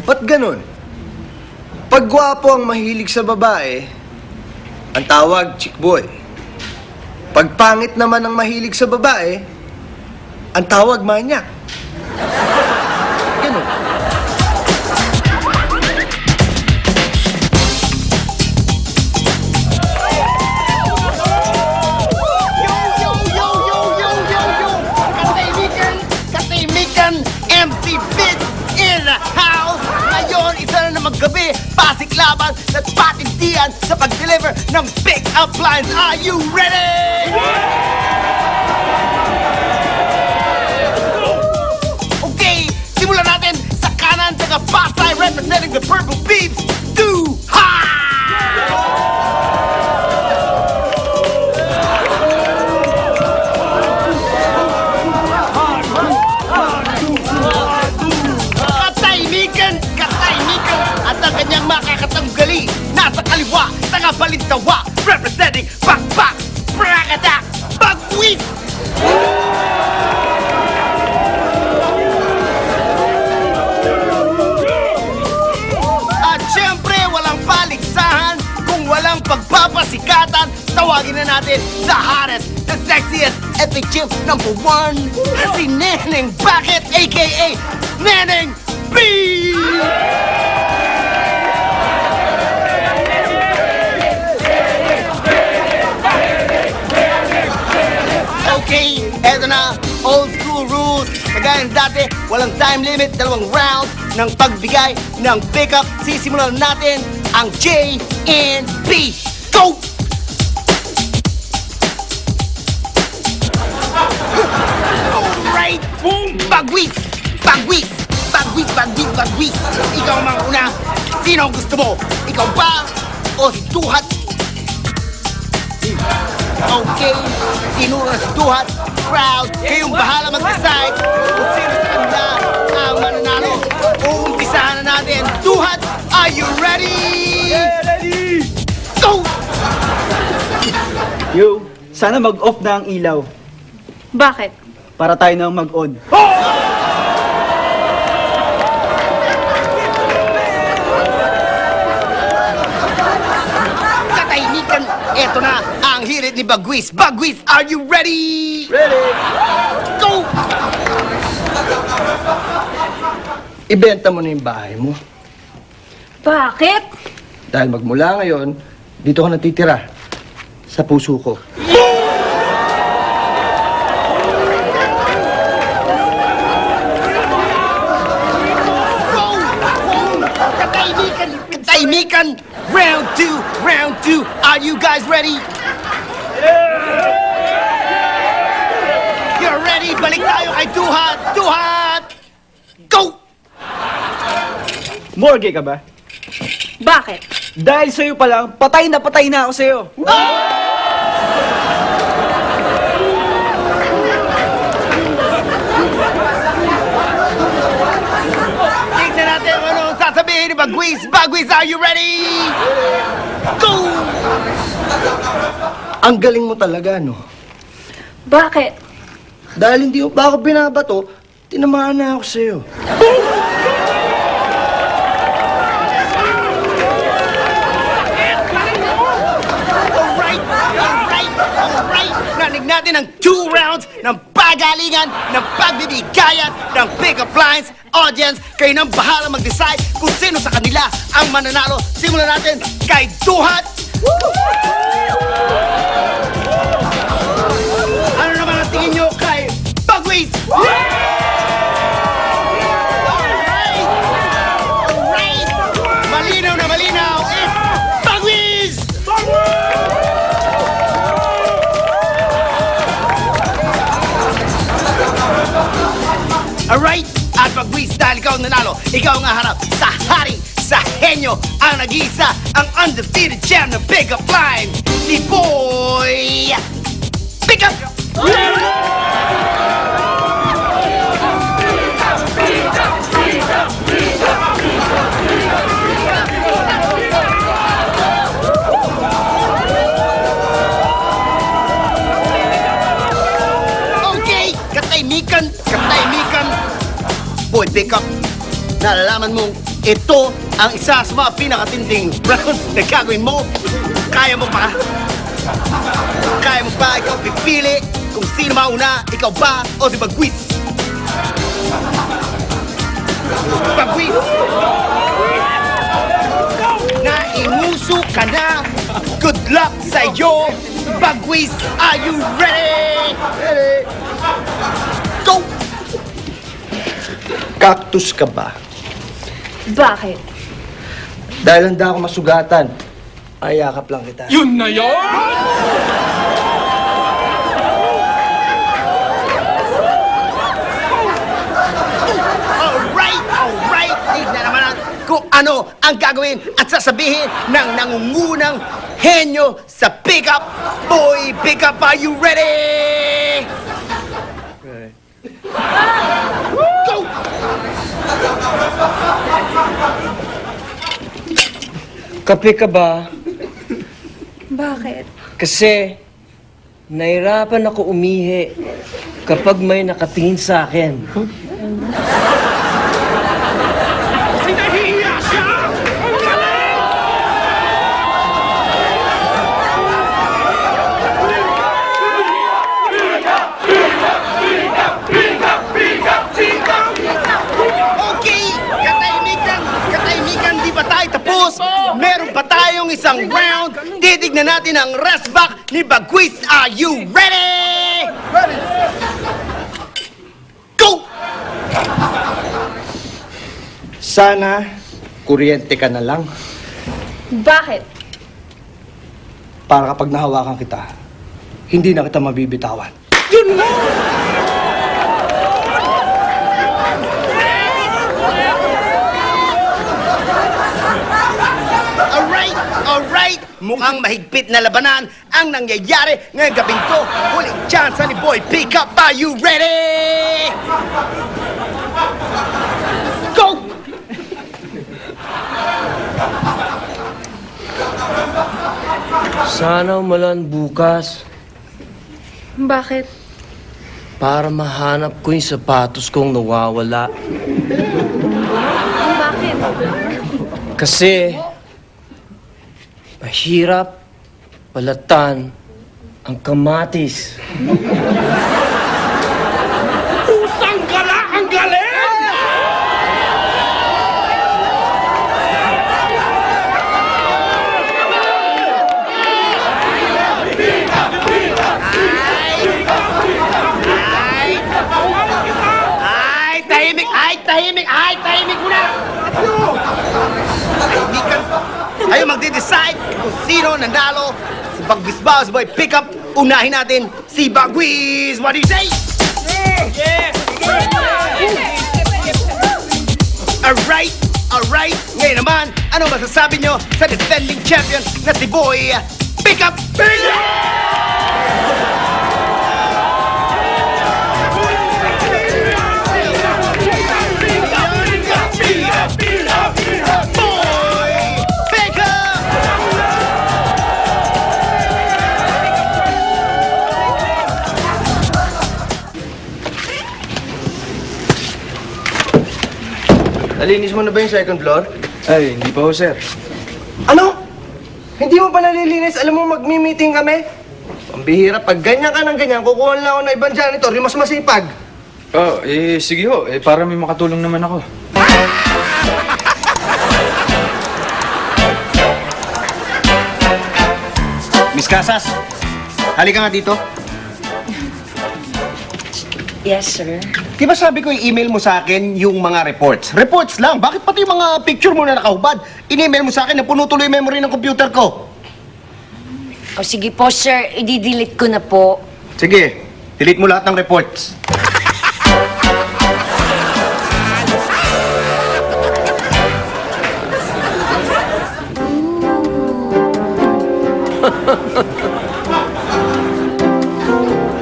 Ba't ganun? Pag gwapo ang mahilig sa babae, ang tawag chick boy. Pag pangit naman ang mahilig sa babae, ang tawag manyak. Ganun. Katahimikan, MC Bit in the house. Ngayon, isa na namang gabi, pasiklaban at patindihan sa pag-deliver ng pick-up lines. Are you ready? Okay, simulan natin sa kanan, taga Pasay, representing the Purple Beeps, Duha! Katahimikan, at ang kanyang makakatanggali nasa kaliwa, taga Balintawa, representing Pakpak, Prakatak, Bagwit! At syempre, walang paligsahan kung walang pagpapasikatan. Tawagin na natin the hottest, the sexiest, epic chick number one, si Neneng Bakit, a.k.a. Neneng B! Okay, eto na, old school rules. Kagaya ng dati, walang time limit, 2 round ng pagbigay ng pickup. Sisimulan natin ang J and B. Go! Alright! Bagwis! Bagwis! Bagwis! Bagwis! Bagwis! Ikaw ang una. Sino ang gusto mo? Ikaw ba? O si Duhat? Okay, tinuro si Duhat. Crowd, kayong bahala mag-decide kung sino sa kanila ang mananalo. Uumpisahan na natin. Duhat, are you ready? Yeah, ready! Go! Yo, sana mag-off na ang ilaw Bakit? para tayo nang mag-on. Katahimikan, eto na ang hirit ni Bagwis. Bagwis, are you ready? Ready! Go! Ibenta mo na yung bahay mo. Bakit? Dahil magmula ngayon, dito ka natitira. Sa puso ko. Go! Katahimikan! Katahimikan! Round two! Round two! Are you guys ready? You're ready? Balik tayo kay Duhat! Duhat! Go! Morgue ka ba? Bakit? Dahil sa'yo pa lang, patay na ako sa'yo. Tignan natin kung ano ang sasabihin ni Bagwis. Bagwis, are you ready? Go! Ang galing mo talaga, no? Bakit? Dahil hindi mo pa ako binabato, tinamaan na ako sa'yo. Alright! Nanig natin ang 2 rounds ng pagalingan, ng pagbibigayan, ng pick-up lines. Audience, kayo nang bahala mag-decide kung sino sa kanila ang mananalo. Simulan natin kay Duhat! Ano naman ang tingin nyo kay Bagwis? Alright! Malinaw na malinaw! It's Bagwis! Alright? At Bagwis, dahil ikaw ang nanalo, ikaw ang harap sa hari, sa henyo, ang nag-iisa, ang undefeated champ ng pick-up line, si Boy Pickup! Okay, katahimikan, katahimikan. Boy Pickup, nalalaman mong ito ang isa sa mga pinakatinding rounds na gagawin mo. Kaya mo pa? Kaya mo pa ikaw pipili kung sino mauna, ikaw ba o si Bagwis? Bagwis! Nainuso ka na. Good luck sa iyo. Bagwis, are you ready? Ready. Go! Cactus ka ba? Bakit? Dahil handa ako masugatan, ayakap lang kita. Yun na yun! Alright! Tignan naman kung ano ang gagawin at sasabihin ng nangungunang henyo sa pickup. Boy, pickup, are you ready? Go! Kape ka ba? Bakit? Kasi nahirapan ako umihi kapag may nakatingin sa akin. Sinahihiya siya! Ang galing! Okay! Katahimikan, di ba tayo tapos? Meron pa tayong isang round. Titignan natin ang rest back ni Bagwis. Are you ready? Ready! Go! Sana, kuryente ka na lang Bakit? para kapag nahawakan kita, hindi na kita mabibitawan. Alright! Mukhang mahigpit na labanan ang nangyayari ngayong gabing to. Huling chance ni Boy Pickup. Are you ready? Go! Sana umalan bukas Bakit? para mahanap ko yung sapatos kong nawawala. Bakit? Kasi mahirap balatan ang kamatis. Pusang gala! Ang galing! Tahimik muna! Tahimikan. Tayo magde-decide kung sino nanalo. Si Bagwis ba o si Boy Pickup? Unahin natin si Bagwis. What do you say? Alright. Ngayon naman, ano masasabi nyo sa defending champion na si Boy Pickup? Boy Pickup! Nalinis mo na ba yung second floor? Ay, hindi pa ho, sir. Ano? Hindi mo pa nalilinis? Alam mo, magmi-meeting kami? Pambihira, pag ganyan ka ng ganyan, kukuha lang ako ng ibang janitor, yung mas masipag. Oh, sige ho. Para may makatulong naman ako. Miss Casas, halika nga dito. Yes, sir. Di ba sabi ko i-email mo sa akin yung mga reports? Reports lang. Bakit pati yung mga picture mo na nakahubad? In-email mo sa akin na puno tuloy yung memory ng computer ko. O sige po, sir. I-delete ko na po. Sige, delete mo lahat ng reports.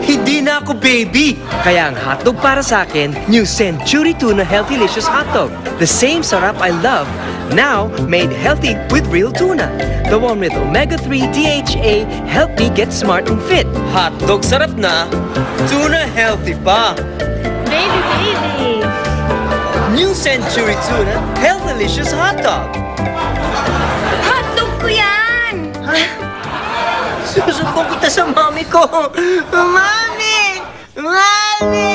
Hindi na ako baby! Kaya ang hotdog para sa akin, new Century Tuna Healthylicious Hotdog. The same sarap I love, now made healthy with real tuna. The one with omega-3 DHA help me get smart and fit. Hotdog sarap na, tuna healthy pa. Baby! New Century Tuna Healthylicious Hot Dog. Hotdog ko yan! Susumbong kita sa mami ko. Mami! Mami!